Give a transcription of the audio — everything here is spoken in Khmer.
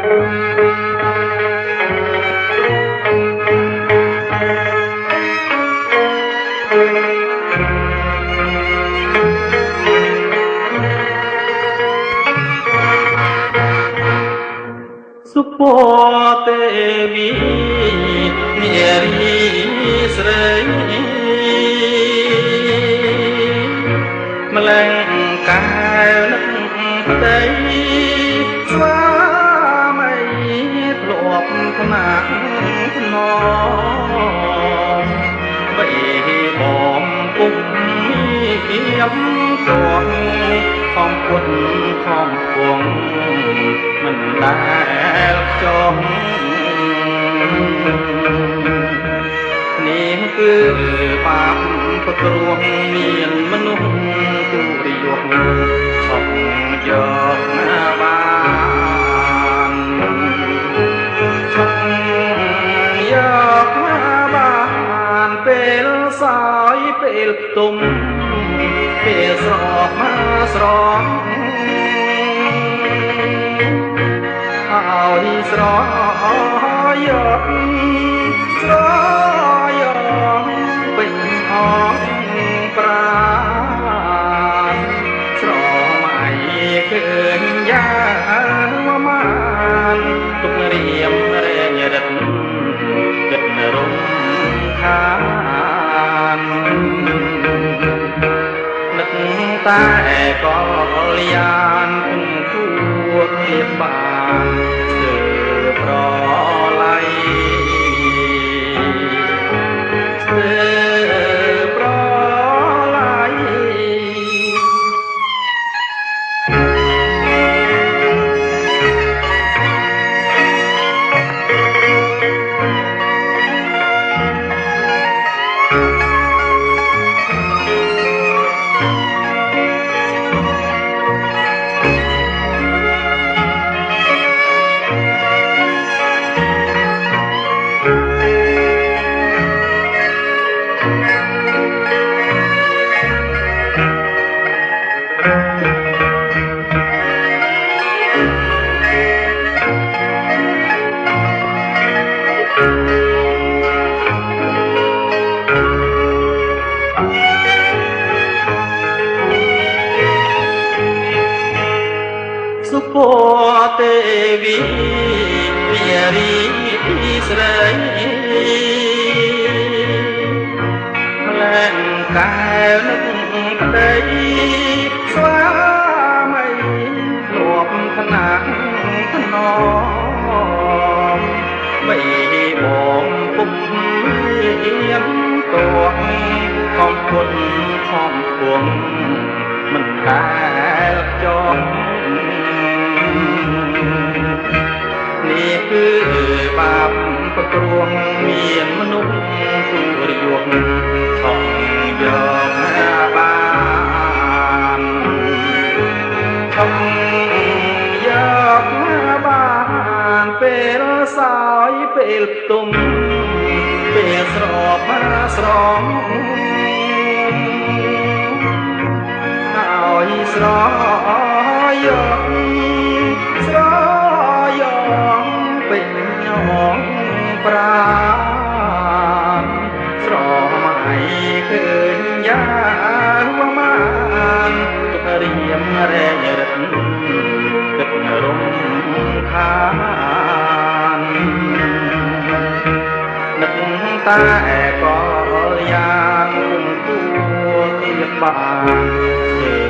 សុពទេវីនារីស្រីម្លឹងកែវនឹកប្តីស្វាមីធ្លាប់ថ្នាក់ថ្នមបីបំពុកមានទាស់ខំពុតខំពងមិនដែលចង់នេះគឺបាបប្រគ្រោះមានមនុស្សទូរយៈឆក់យកណាបានឆក់យកណាបានពេលសោយពេលទុំពេលស្រស់មកស្រស់ឲ្យស្រយកស្រយកពេញអងប្រាណស្រមៃឃើញយ៉ាងមានទុករៀមរែងរិតគិតរំខាននឹកតែក៏លយានគួរធៀបបានប្រឡ័យប្រឡ័យសុពទេវីនារីស្រីម្លឹងកែវនឹកប្តីស្វាមីធ្លាប់ថ្នាក់ថ្នមបីបងពុកមានទាស់ខំពុតខំពងមិនដែលចង់នេះគឺបាបប្រគ្រោះមានមនុស្សទូរយៈថងយកណាបានថងយកណាបានពេលសោយពេលទុំពេលស្រប់មកស្រងឲ្យស្រយកស្រយកពេញញងប្រាណស្រមៃឃើញយ៉ាងមានទុករៀមរែងរិតគិតរំខាននឹកតែក៏យ៉ាងគួរធៀបបាន